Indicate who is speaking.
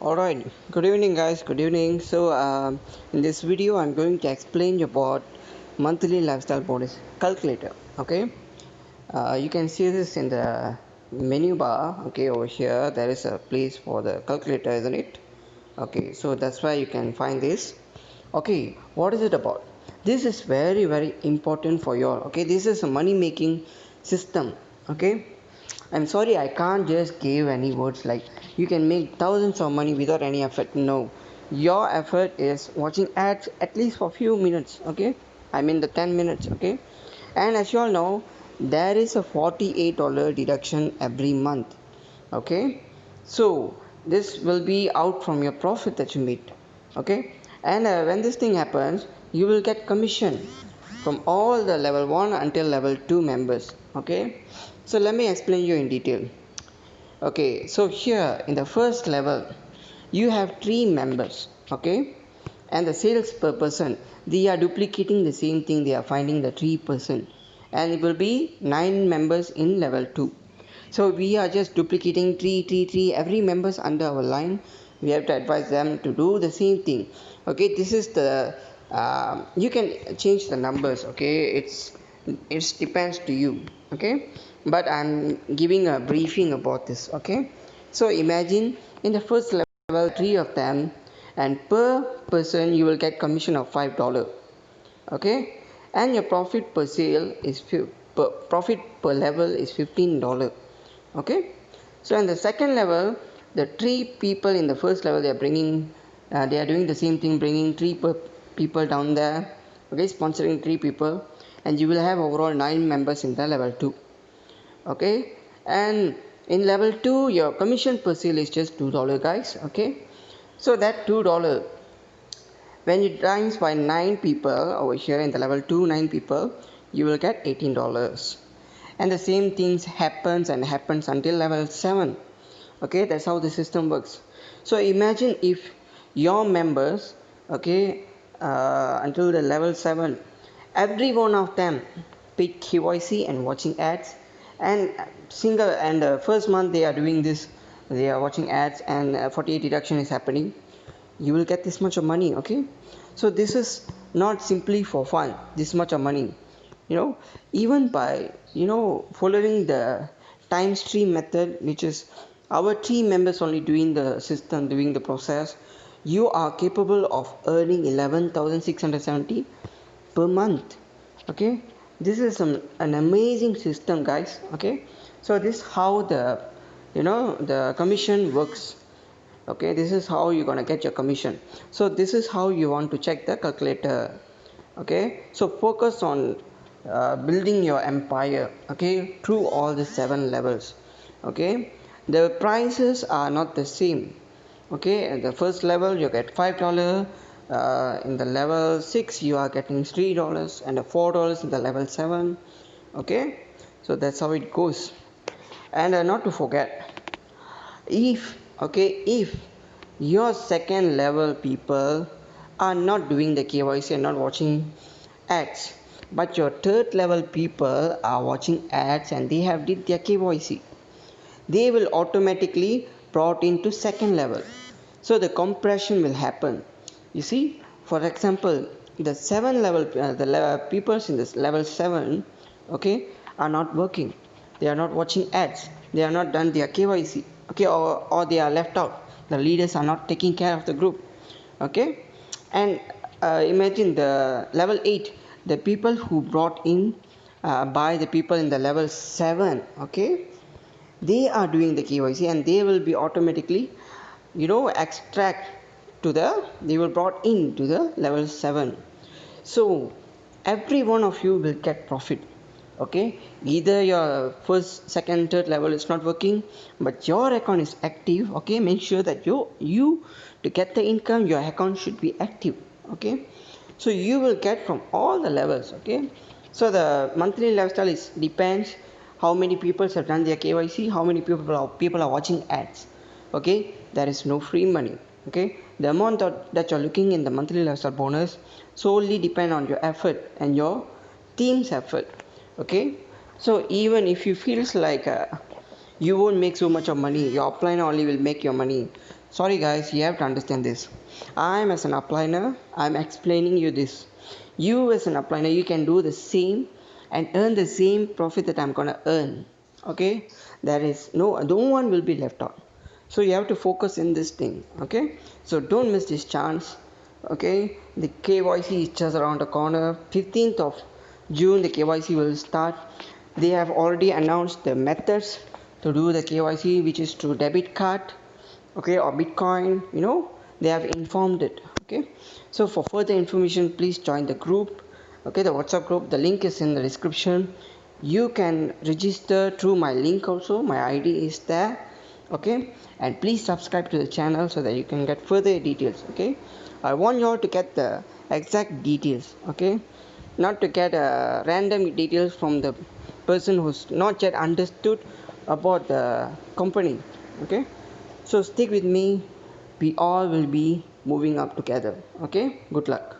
Speaker 1: Alright, good evening guys, good evening. In this video I'm going to explain about monthly lifestyle bonus calculator. Okay, you can see this in the menu bar. Okay, over here there is a place for the calculator, isn't it? Okay, so that's why you can find this. Okay, what is it about? This is very important for you all. Okay, this is a money making system. Okay, I'm sorry, I can't just give any words like you can make thousands of money without any effort. No, your effort is watching ads at least for few minutes. Okay, I mean the 10 minutes. Okay, and as you all know, there is a $48 deduction every month. Okay, so this will be out from your profit that you made. Okay, and when this thing happens, you will get commission from all the level 1 until level 2 members. Okay, so let me explain you in detail. Okay, so here in the first level you have 3 members. Okay, and the sales per person, they are duplicating the same thing, they are finding the 3%, and it will be 9 members in level 2. So we are just duplicating 3 every members under our line. We have to advise them to do the same thing. Okay, this is the you can change the numbers. Okay, it depends to you. Okay, but I'm giving a briefing about this. Okay, so imagine in the first level 3 of them, and per person you will get commission of $5. Okay, and your profit per sale is profit per level is $15. Okay, so in the second level, the 3 people in the first level, they are doing the same thing, bringing people down there. Okay, sponsoring 3 people, and you will have overall 9 members in the level 2. Okay, and in level 2 your commission per sale is just $2, guys. Okay, so that $2, when you times by 9 people over here in the level 2, 9 people, you will get $18. And the same things happens until level 7. Okay, that's how the system works. So imagine if your members, okay, until the level 7, every one of them pick KYC and watching ads, and first month they are doing this, they are watching ads, and 48 deduction is happening, you will get this much of money. Okay, so this is not simply for fun, this much of money, even by following the time stream method, which is our team members only doing the system, doing the process, you are capable of earning 11,670 per month. Okay, this is an amazing system, guys. Okay, so this how the commission works. Okay, this is how you're gonna get your commission. So this is how you want to check the calculator. Okay, so focus on building your empire, okay, through all the 7 levels. Okay, the prices are not the same. Okay, at the first level you get $5, in the level 6 you are getting $3, and the $4 in the level 7. Okay, so that's how it goes. And not to forget, if your second level people are not doing the KYC and not watching ads, but your third level people are watching ads and they have did their KYC, they will automatically brought into second level, so the compression will happen. You see, for example, the 7 level peoples in this level 7, okay, are not working, they are not watching ads, they are not done their KYC. Okay, or they are left out, the leaders are not taking care of the group. Okay, and imagine the level 8, the people who brought in by the people in the level 7. Okay, they are doing the KYC and they will be automatically extract to they will brought in to the level 7. So every one of you will get profit. Okay, either your first, second, third level is not working, but your account is active. Okay, make sure that you to get the income, your account should be active. Okay, so you will get from all the levels. Okay, so the monthly lifestyle is depends how many people have done their KYC, how many people are watching ads. Okay, there is no free money. Okay, the amount that you're looking in the monthly lifestyle bonus solely depend on your effort and your team's effort. Okay, so even if you feels like you won't make so much of money, your upline only will make your money, Sorry guys, you have to understand this. I'm as an upliner, I'm explaining you this. You as an upliner, you can do the same and earn the same profit that I'm gonna earn. Okay? There is no one will be left out. So you have to focus in this thing. Okay? So don't miss this chance. Okay? The KYC is just around the corner. 15th of June the KYC will start. They have already announced the methods to do the KYC, which is through debit card, okay, or Bitcoin. They have informed it. Okay, so for further information, please join the group. Okay, the WhatsApp group. The link is in the description. You can register through my link also. My ID is there. Okay, and please subscribe to the channel so that you can get further details. Okay, I want you all to get the exact details. Okay, not to get random details from the person who's not yet understood about the company. Okay, so stick with me. We all will be moving up together. Okay, good luck.